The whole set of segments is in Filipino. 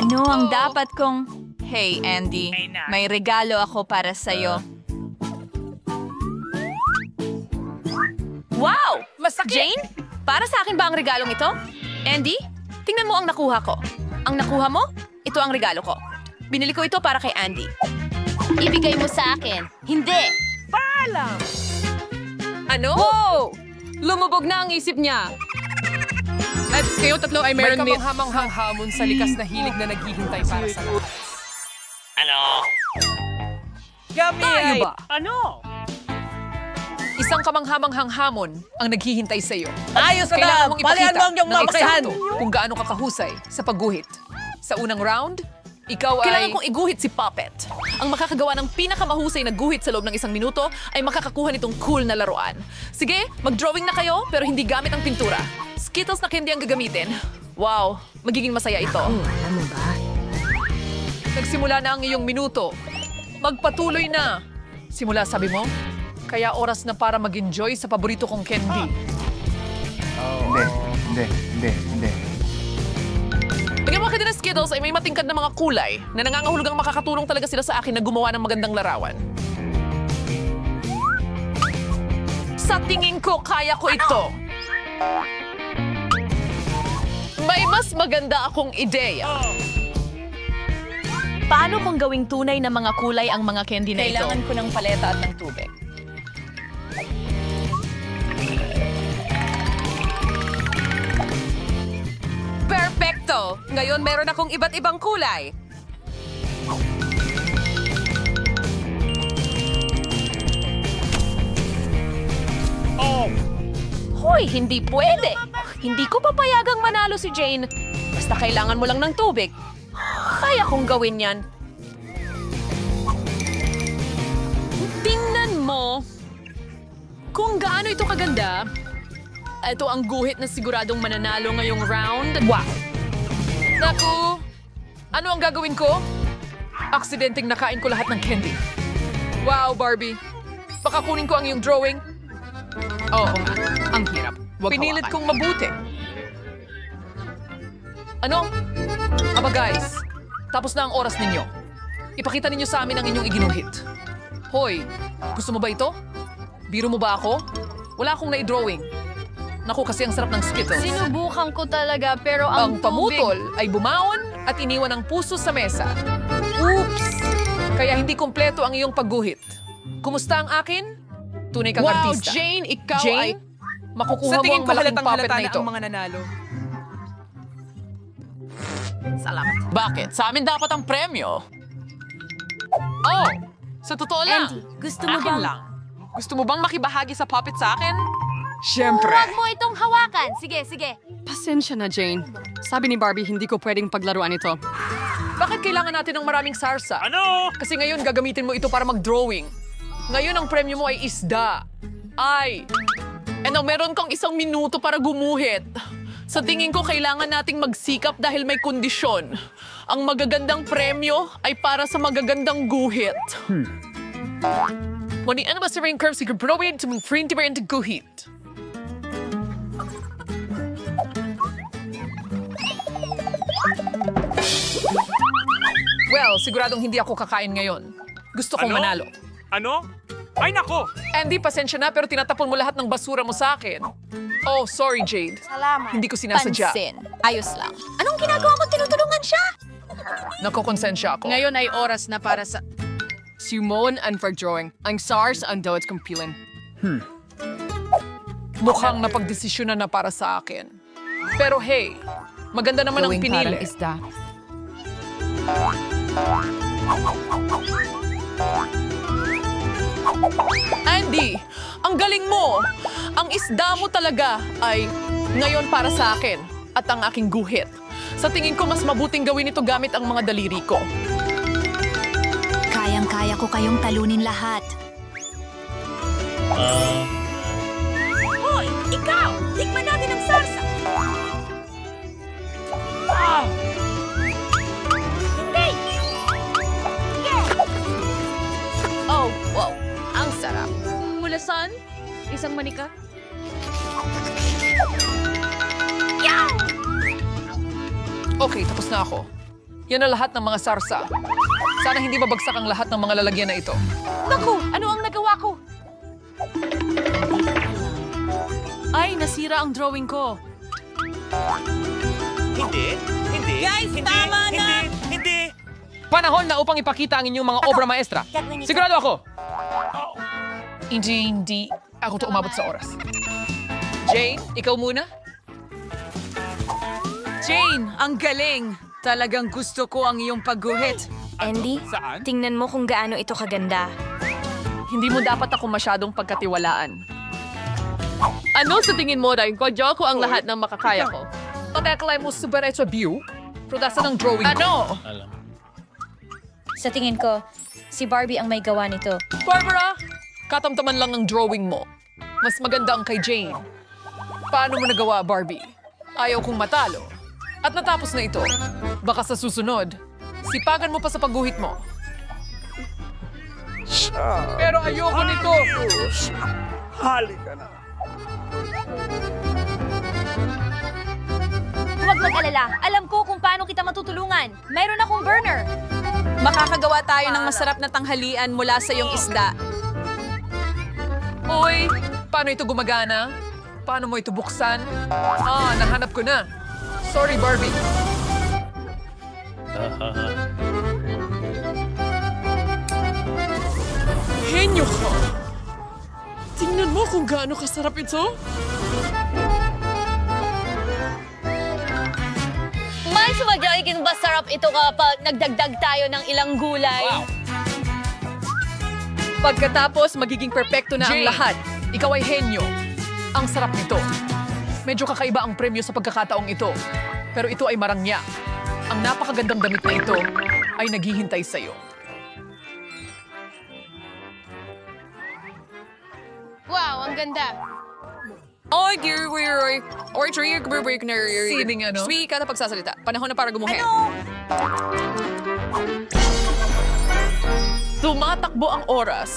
Ano ang dapat kong... Hey, Andy. May regalo ako para sa'yo. Wow! Masakit! Jane? Para sa akin ba ang regalong ito? Andy, tingnan mo ang nakuha ko. Ang nakuha mo? Ito ang regalo ko. Binili ko ito para kay Andy. Ibigay mo sa akin. Hindi! Paalam! Ano? Wow! Lumubog na ang isip niya. At kayo tatlo ay May meron kamanghamanghang hamon sa likas na hilig na naghihintay para sa lahat. Tayo ba? Isang kamanghamanghang hamon ang naghihintay sa iyo. Ayos ka Kailangan na! mong Palian ipakita mo ang iyong ng mamakihan! eksakto kung gaano ka kahusay sa pagguhit. Sa unang round, ikaw ay... Kailangan kong iguhit si Puppet. Ang makakagawa ng pinakamahusay na guhit sa loob ng 1 minuto ay makakakuha nitong cool na laruan. Sige, mag-drawing na kayo pero hindi gamit ang pintura. Skittles na candy ang gagamitin. Wow, magiging masaya ito. Nagsimula na ang iyong minuto. Magpatuloy na. Simula sabi mo, kaya oras na para mag-enjoy sa paborito kong candy. Hindi. Bigyan mo kita ng Skittles ay may matingkad na mga kulay na nangangahulugang makakatulong talaga sila sa akin na gumawa ng magandang larawan. Sa tingin ko, kaya ko ito. May mas maganda akong ideya. Paano kung gawing tunay na mga kulay ang mga candy na ito? Kailangan ko ng paleta at ng tubig. Perfecto! Ngayon meron akong iba't ibang kulay. Hoy, hindi pwede. Hindi ko papayagang manalo si Jane. Basta kailangan mo lang ng tubig. Kaya kong gawin yan. Tingnan mo kung gaano ito kaganda. Ito ang guhit na siguradong mananalo ngayong round. Wow! Naku! Ano ang gagawin ko? Aksidenteng nakain ko lahat ng candy. Wow, Barbie! Baka kunin ko ang iyong drawing. Oo nga, ang hirap. Huwag Pinilit hawakan. kong mabuti. Ano? Aba guys, tapos na ang oras ninyo. Ipakita ninyo sa amin ang inyong iginuhit. Hoy, gusto mo ba ito? Biro mo ba ako? Wala akong na-drawing. Naku, kasi ang sarap ng Skittles. Sinubukan ko talaga pero Ang ang pamutol ay bumaon at iniwan ang puso sa mesa. Oops! Kaya hindi kompleto ang iyong pagguhit. Kumusta ang akin? Tunay kang Wow, artista. Jane, ikaw ay... Jane, makukuha Sa mo tingin ang ko malaking halatang puppet halata na na ito. ang mga nanalo. Salamat. Bakit? Sa amin dapat ang premyo. Oh, sa totoo lang. Andy, gusto mo Akin bang... lang. Gusto mo bang makibahagi sa puppet sa akin? Huwag mo itong hawakan. Sige. Pasensya na, Jane. Sabi ni Barbie, hindi ko pwedeng paglaruan ito. Bakit kailangan natin ng maraming sarsa? Ano? Kasi ngayon gagamitin mo ito para mag-drawing. Ngayon ang premyo mo ay isda. Ay! Ano, meron kang 1 minuto para gumuhit. Sa tingin ko, kailangan nating magsikap dahil may kondisyon. Ang magagandang premyo ay para sa magagandang guhit. Mani ano ba sa ring curve si Gabrowin to mong friend and guhit? Well, siguradong hindi ako kakain ngayon. Gusto kong manalo. Ano? Ay nako! Andy, pasensya na pero tinatapon mo lahat ng basura mo sa akin. Oh, sorry Jade. Salamat. Hindi ko sinasadya. Pansin. Ayos lang. Anong ginagawa mo? Tinutulungan siya? Nakokonsensya ako. Ngayon ay oras na para sa... Simone and for drawing. Ang SARS ang daw at kumpilan. Mukhang napagdesisyonan na para sa akin. Pero hey, maganda naman ang pinili. isda. Andy, ang galing mo! Ang isda mo talaga ay ngayon para sa akin at ang aking guhit. Sa tingin ko, mas mabuting gawin ito gamit ang mga daliri ko. Kayang-kaya ko kayong talunin lahat. Hoy! Ikaw! Tikman natin ang sarsa! Hindi! Oh, wow. Ang sarap. Mulasan? Isang manika? Okay, tapos na ako. Yan ang lahat ng mga sarsa. Sana hindi babagsak ang lahat ng mga lalagyan na ito. Naku, ano ang nagawa ko? Ay, nasira ang drawing ko. Hindi. Hindi. Guys, hindi, tama na! Hindi. Hindi. Panahon na upang ipakita ang inyong mga obra maestra. Sigurado ako. Hindi ako to umabot sa oras. Jane, ikaw muna? Jane, ang galing! Talagang gusto ko ang iyong pagguhit. Andy, Saan? tingnan mo kung gaano ito kaganda. Hindi mo dapat ako masyadong pagkatiwalaan. Ano sa tingin mo, Ryan? Kwadyo ko ang lahat ng makakaya ko. Pateklay mo super sa view? Prodasa ng drawing ko. Ano? Sa tingin ko, si Barbie ang may gawa nito. Barbara, katamtaman lang ang drawing mo. Mas maganda ang kay Jane. Paano mo nagawa, Barbie? Ayaw kong matalo. At natapos na ito. Baka sa susunod, sipagan mo pa sa pagguhit mo. Pero ayoko nito. Halika na. Huwag mag-alala. Alam ko kung paano kita matutulungan. Mayroon akong burner. Makakagawa tayo ng masarap na tanghalian mula sa iyong isda. Uy, paano ito gumagana? Paano mo ito buksan? Nahanap ko na. Sorry, Barbie. Henyo ka! Tingnan mo kung gaano kasarap ito. Mas magiging masarap ito kapag nagdagdag tayo ng ilang gulay. Pagkatapos, magiging perpekto na ang Jane, lahat. Ikaw ay henyo. Ang sarap nito. Medyo kakaiba ang premyo sa pagkakataong ito. Pero ito ay marangya. Ang napakagandang damit na ito ay naghihintay sa'yo. Wow, ang ganda. Oy, dear, or tree, break na Sining ano? Sweet ka na pagsasalita. Panahon na para gumuhin. Tumatakbo ang oras.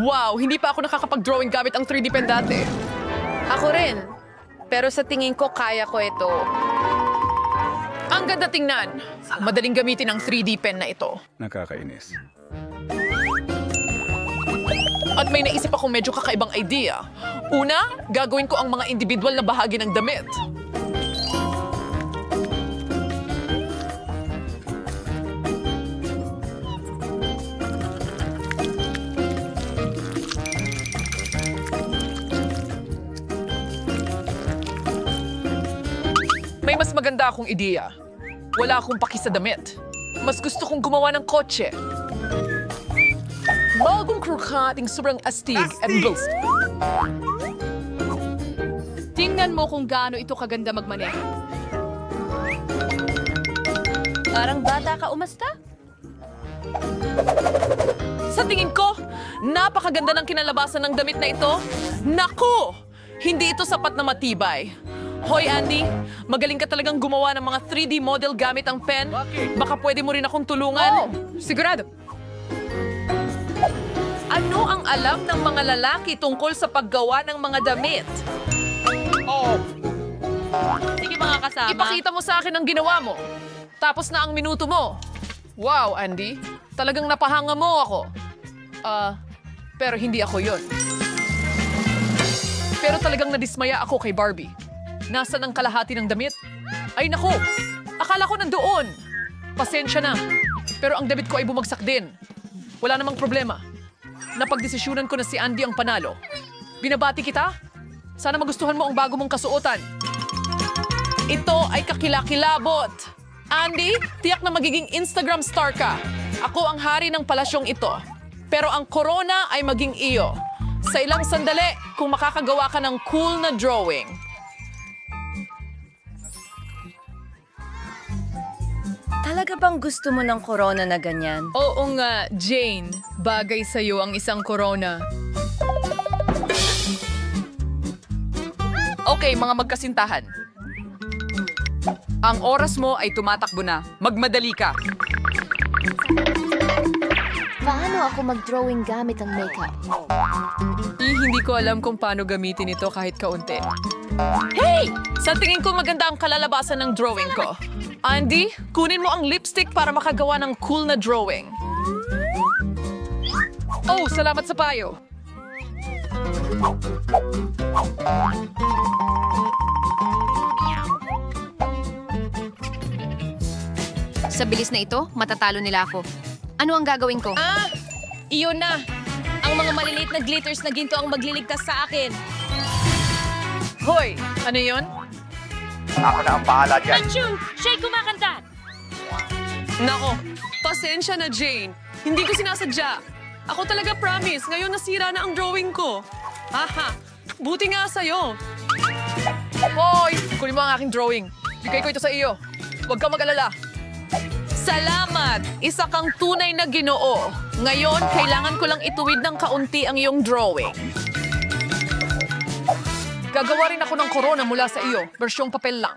Wow, hindi pa ako nakakapag-drawing gamit ang 3D pen dati. Ako rin. Pero sa tingin ko, kaya ko ito. Ang ganda tingnan. Madaling gamitin ang 3D pen na ito. Nakakainis. At may naisip akong medyo kakaibang idea. Una, gagawin ko ang mga individual na bahagi ng damit. May mas maganda akong ideya. Wala akong paki sa damit. Mas gusto kong gumawa ng kotse. Bagong krukating sobrang astig at boast. Tingnan mo kung gaano ito kaganda magmaneho. Parang bata ka umasta. Sa tingin ko, napakaganda ng kinalabasan ng damit na ito. Naku! Hindi ito sapat na matibay. Hoy, Andy, magaling ka talagang gumawa ng mga 3D model gamit ang pen. Baka pwede mo rin akong tulungan. Sigurado. Ano ang alam ng mga lalaki tungkol sa paggawa ng mga damit? Sige mga kasama. Ipakita mo sa akin ang ginawa mo. Tapos na ang minuto mo. Wow, Andy. Talagang napahanga mo ako. Pero hindi ako yon. Pero talagang nadismaya ako kay Barbie. Nasaan ang kalahati ng damit? Ay naku! Akala ko nandoon. Pasensya na. Pero ang damit ko ay bumagsak din. Wala namang problema. Napagdesisyonan ko na si Andy ang panalo. Binabati kita? Sana magustuhan mo ang bago mong kasuotan. Ito ay kakilakilabot. Andy, tiyak na magiging Instagram star ka. Ako ang hari ng palasyong ito. Pero ang corona ay maging iyo. Sa ilang sandali, kung makakagawa ka ng cool na drawing. Talaga bang gusto mo ng corona na ganyan? Oo nga, Jane. Bagay sa'yo ang isang corona. Okay, mga magkasintahan. Ang oras mo ay tumatakbo na. Magmadali ka. Paano ako mag-drawing gamit ang makeup? Hindi ko alam kung paano gamitin ito kahit kaunti. Hey! Sa tingin ko maganda ang kalalabasan ng drawing ko. Andy, kunin mo ang lipstick para makagawa ng cool na drawing. Oh, salamat sa payo. Sa bilis na ito, matatalo nila ako. Ano ang gagawin ko? Iyon na. Ang mga maliliit na glitters na ginto ang magliligtas sa akin. Hoy, ano yun? Ako na ang bahala dyan. Achoo! Shay kumakanta! Nako, pasensya na Jane. Hindi ko sinasadya. Ako talaga promise, ngayon nasira na ang drawing ko. Haha, buti nga sa'yo. Hoy, kunin mo ang aking drawing. Bigay ko ito sa iyo. Huwag kang mag-alala. Salamat! Isa kang tunay na Ginoo. Ngayon, kailangan ko lang ituwid ng kaunti ang iyong drawing. Gagawa rin ako ng corona mula sa iyo. Bersyong papel lang.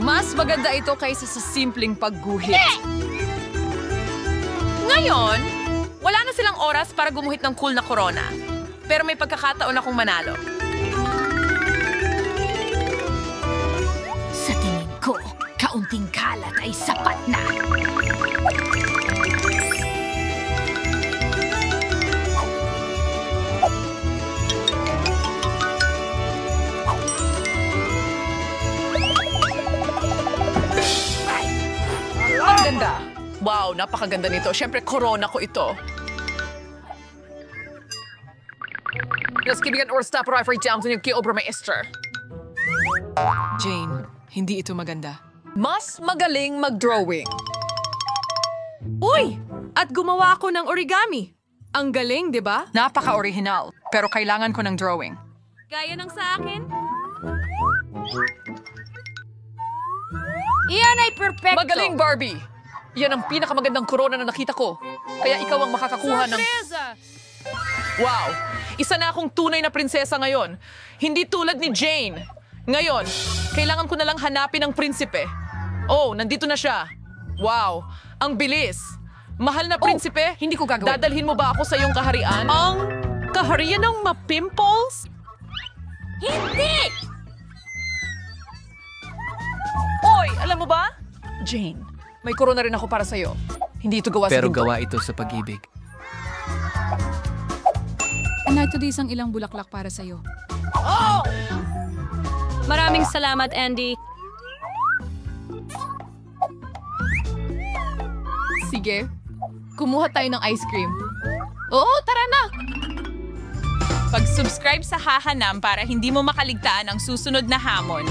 Mas maganda ito kaysa sa simpleng pagguhit. Ngayon, wala na silang oras para gumuhit ng cool na corona. Pero may pagkakataon akong manalo. Sa tingin ko, kaunting kalat ay sapat na. Ang ganda! Wow, napakaganda nito. Siyempre, corona ko ito. Let's give it or stop right for down to yung kiobra may Esther. Jane, hindi ito maganda. Mas magaling mag-drawing. Uy! At gumawa ako ng origami. Ang galing, di ba? Napaka-original, pero kailangan ko ng drawing. Gaya ng sa akin? Iyan ay perfecto! Magaling, Barbie! Yan ang pinakamagandang corona na nakita ko. Kaya ikaw ang makakakuha ng... Wow! Isa na akong tunay na prinsesa ngayon. Hindi tulad ni Jane. Ngayon, kailangan ko na lang hanapin ang prinsipe. Oh, nandito na siya. Wow! Ang bilis! Mahal na prinsipe, hindi ko gagawin. Dadalhin mo ba ako sa iyong kaharian? Ang kaharian ng ma-pimples? Hindi! Oy, alam mo ba? Jane, may corona rin ako para sa'yo. Hindi ito gawa sa Pero ginto. gawa ito sa pag-ibig. Narito di isang ilang bulaklak para sa'yo. Maraming salamat, Andy. Sige, kumuha tayo ng ice cream. Oo, tara na! Pag-subscribe sa Hahanam para hindi mo makaligtaan ang susunod na hamon.